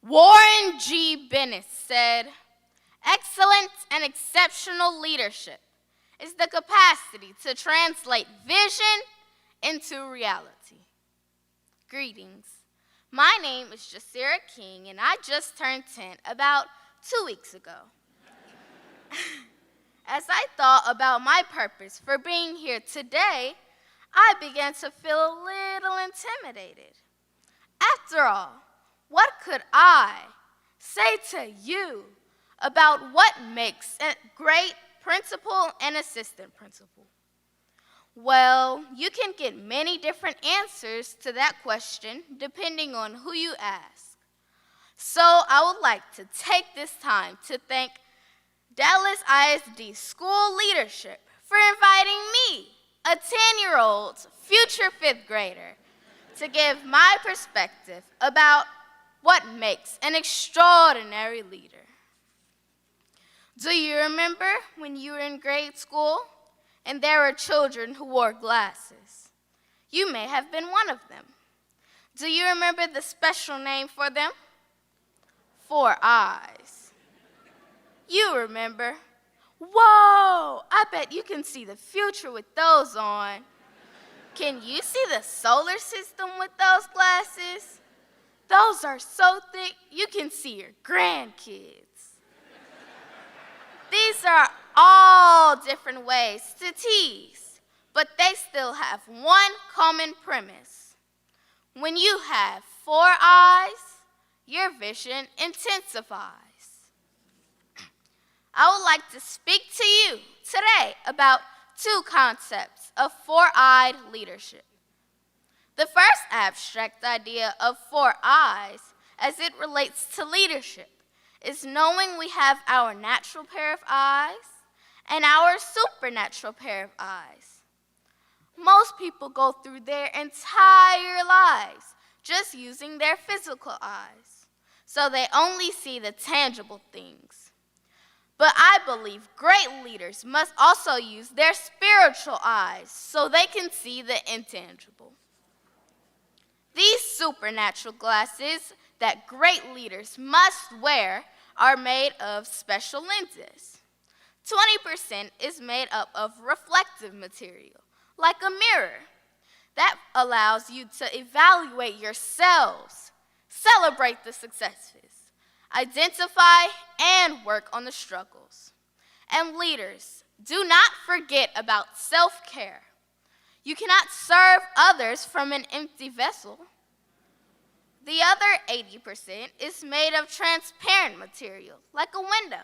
Warren G. Bennett said, "Excellent and exceptional leadership is the capacity to translate vision into reality." Greetings. My name is Jasira King, and I just turned 10 about 2 weeks ago. As I thought about my purpose for being here today, I began to feel a little intimidated. After all, what could I say to you about what makes a great principal and assistant principal? Well, you can get many different answers to that question depending on who you ask. So I would like to take this time to thank Dallas ISD school leadership for inviting me, a 10-year-old future 5th grader, to give my perspective about what makes an extraordinary leader. Do you remember when you were in grade school and there were children who wore glasses? You may have been one of them. Do you remember the special name for them? 4 eyes. You remember. Whoa, I bet you can see the future with those on. Can you see the solar system with those glasses? Those are so thick, you can see your grandkids. These are all different ways to tease, but they still have one common premise. When you have 4 eyes, your vision intensifies. I would like to speak to you today about 2 concepts of 4-eyed leadership. The first abstract idea of 4 eyes as it relates to leadership is knowing we have our natural pair of eyes and our supernatural pair of eyes. Most people go through their entire lives just using their physical eyes, so they only see the tangible things. But I believe great leaders must also use their spiritual eyes so they can see the intangible. These supernatural glasses that great leaders must wear are made of special lenses. 20% is made up of reflective material, like a mirror. That allows you to evaluate yourselves, celebrate the successes, identify and work on the struggles. And leaders, do not forget about self-care. You cannot serve others from an empty vessel. The other 80% is made of transparent material, like a window.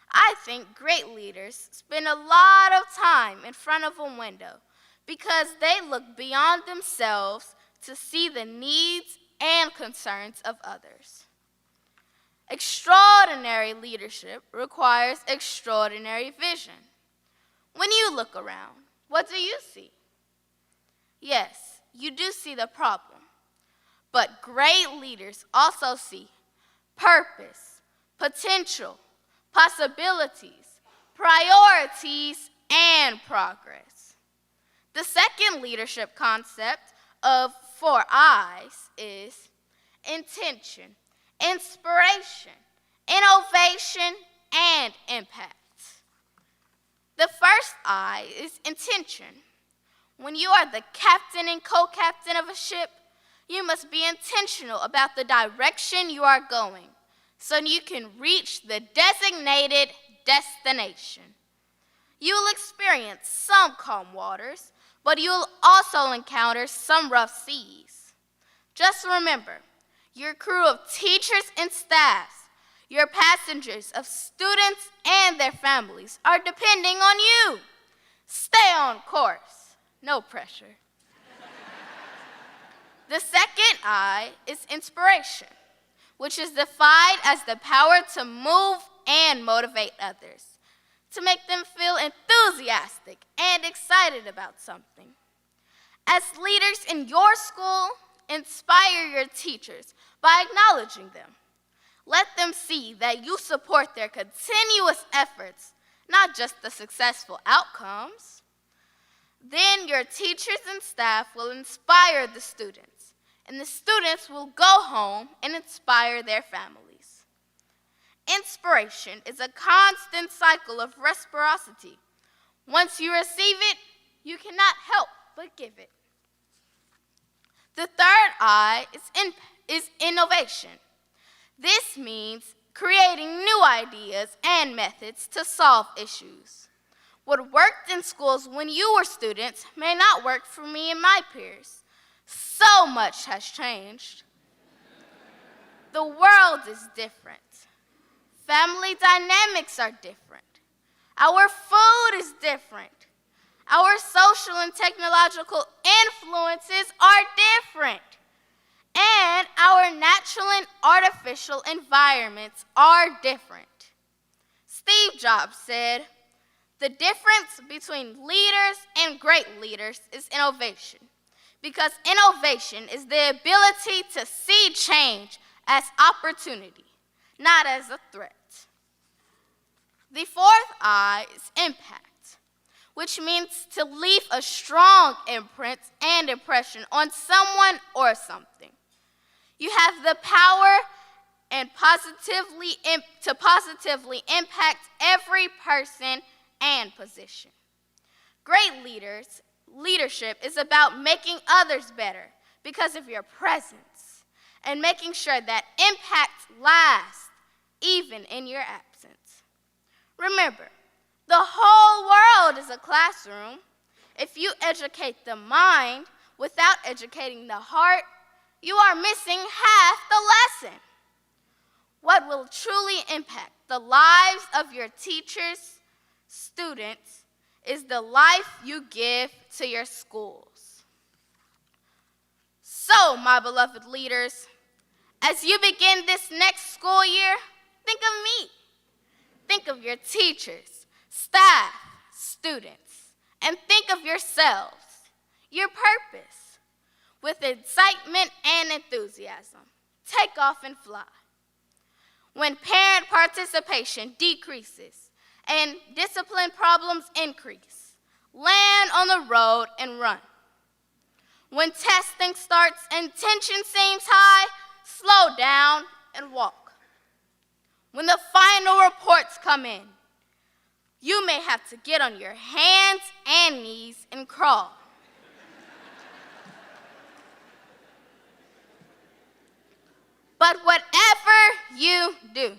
I think great leaders spend a lot of time in front of a window because they look beyond themselves to see the needs and concerns of others. Extraordinary leadership requires extraordinary vision. When you look around, what do you see? Yes, you do see the problem, but great leaders also see purpose, potential, possibilities, priorities, and progress. The second leadership concept of 4 eyes is intention, inspiration, innovation, and impact. The first I is intention. When you are the captain and co-captain of a ship, you must be intentional about the direction you are going so you can reach the designated destination. You will experience some calm waters, but you will also encounter some rough seas. Just remember, your crew of teachers and staffs, your passengers of students and their families are depending on you. Stay on course. No pressure. The second I is inspiration, which is defined as the power to move and motivate others, to make them feel enthusiastic and excited about something. As leaders in your school, inspire your teachers by acknowledging them. Let them see that you support their continuous efforts, not just the successful outcomes. Then your teachers and staff will inspire the students, and the students will go home and inspire their families. Inspiration is a constant cycle of reciprocity. Once you receive it, you cannot help but give it. The third I is innovation. This means creating new ideas and methods to solve issues. What worked in schools when you were students may not work for me and my peers. So much has changed. The world is different. Family dynamics are different. Our food is different. Our social and technological influences are different. And our natural and artificial environments are different. Steve Jobs said, "The difference between leaders and great leaders is innovation, because innovation is the ability to see change as opportunity, not as a threat." The fourth I is impact, which means to leave a strong imprint and impression on someone or something. You have the power and to positively impact every person and position. Great leadership is about making others better because of your presence and making sure that impact lasts even in your absence. Remember, the whole world is a classroom. If you educate the mind without educating the heart, you are missing half the lesson. What will truly impact the lives of your teachers, students, is the life you give to your schools. So, my beloved leaders, as you begin this next school year, think of me. Think of your teachers, staff, students, and think of yourselves, your purpose. With excitement and enthusiasm, take off and fly. When parent participation decreases and discipline problems increase, land on the road and run. When testing starts and tension seems high, slow down and walk. When the final reports come in, you may have to get on your hands and knees and crawl. But whatever you do,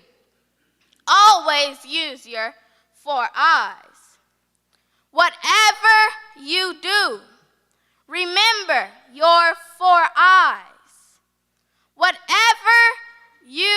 always use your 4 I's. Whatever you do, remember your 4 I's. Whatever you